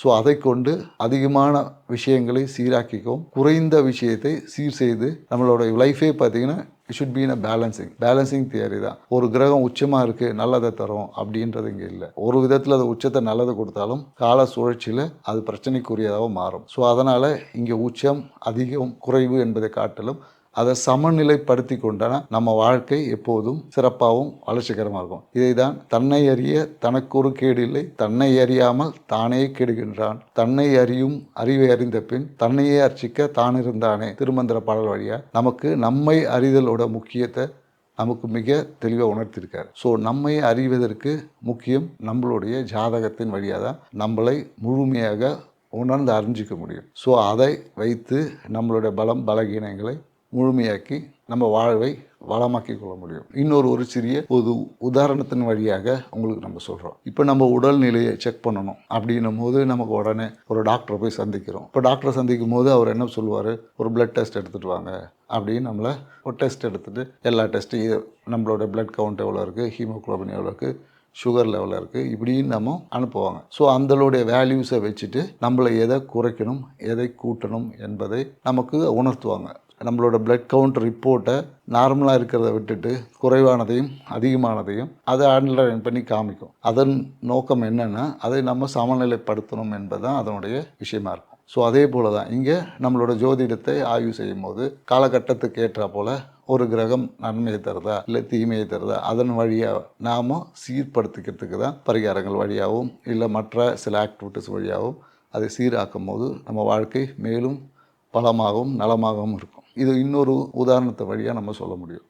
So அதை கொண்டு அதிகமான விஷயங்களை சீராக்கிக்கும், குறைந்த விஷயத்தை சீர் செய்து நம்மளோட லைஃபே பார்த்தீங்கன்னா it should be in a balancing theory தான். ஒரு கிரகம் உச்சமாக இருக்குது நல்லதை தரும் அப்படின்றது இங்கே இல்லை. ஒரு விதத்தில் அது உச்சத்தை நல்லதை கொடுத்தாலும் கால சுழற்சியில் அது பிரச்சனைக்குரியதாக மாறும். ஸோ அதனால் இங்கே உச்சம் அதிகம் குறைவு என்பதை காட்டிலும் அதை சமநிலைப்படுத்தி கொண்டான நம்ம வாழ்க்கை எப்போதும் சிறப்பாகவும் வளர்ச்சிகரமாக இருக்கும். இதை தான் தன்னை அறிய தனக்கொரு கேடு இல்லை, தன்னை அறியாமல் தானே கெடுகின்றான், தன்னை அறியும் அறிவை அறிந்த பின் தன்னையே அர்ச்சிக்க தான் இருந்தானே திருமந்திர பாடல் வழியாக நமக்கு நம்மை அறிதலோட முக்கியத்தை நமக்கு மிக தெளிவாக உணர்த்தியிருக்காரு. ஸோ நம்மை அறிவதற்கு முக்கியம் நம்மளுடைய ஜாதகத்தின் வழியாக தான் நம்மளை முழுமையாக உணர்ந்து அறிஞ்சிக்க முடியும். ஸோ அதை வைத்து நம்மளுடைய பலகீனங்களை முழுமையாக்கி நம்ம வாழ்வை வளமாக்கி கொள்ள முடியும். இன்னொரு சிறிய உதாரணத்தின் வழியாக உங்களுக்கு நம்ம சொல்கிறோம். இப்போ நம்ம உடல்நிலையை செக் பண்ணணும் அப்படின்னும் போது நமக்கு உடனே ஒரு டாக்டரை போய் சந்திக்கிறோம். இப்போ டாக்டரை சந்திக்கும் போது அவர் என்ன சொல்லுவார், ஒரு பிளட் டெஸ்ட் எடுத்துகிட்டு வாங்க அப்படின்னு நம்மளை ஒரு டெஸ்ட் எடுத்துகிட்டு எல்லா டெஸ்ட்டும் நம்மளோட பிளட் கவுண்ட் எவ்வளோ இருக்குது, ஹீமோகுளோபின் எவ்வளோ இருக்குது, சுகர் லெவலில் இருக்குது இப்படின்னு நம்ம அனுப்புவாங்க. ஸோ அந்தளோடைய வேல்யூஸை வச்சுட்டு நம்மளை எதை குறைக்கணும் எதை கூட்டணும் என்பதை நமக்கு உணர்த்துவாங்க. நம்மளோட பிளட் கவுண்ட் ரிப்போர்ட்டை நார்மலாக இருக்கிறத விட்டுட்டு குறைவானதையும் அதிகமானதையும் அதை அனலைஸ் பண்ணி காமிக்கும். அதன் நோக்கம் என்னென்னா அதை நம்ம சமநிலைப்படுத்தணும் என்பது தான் அதனுடைய விஷயமா இருக்கும். ஸோ அதே போல் தான் இங்கே நம்மளோட ஜோதிடத்தை ஆய்வு செய்யும் போது காலகட்டத்துக்கு ஏற்றா போல் ஒரு கிரகம் நன்மையை தருதா இல்லை தீமையை தருதா அதன் வழியாக நாம் சீர்படுத்திக்கிறதுக்கு தான் பரிகாரங்கள் வழியாகவும் இல்லை மற்ற சில ஆக்டிவிட்டிஸ் வழியாகவும் அதை சீராக்கும் போது நம்ம வாழ்க்கை மேலும் பலமாகவும் நலமாகவும் இருக்கும். இது இன்னொரு உதாரணத்தை வழியாக நம்ம சொல்ல முடியும்.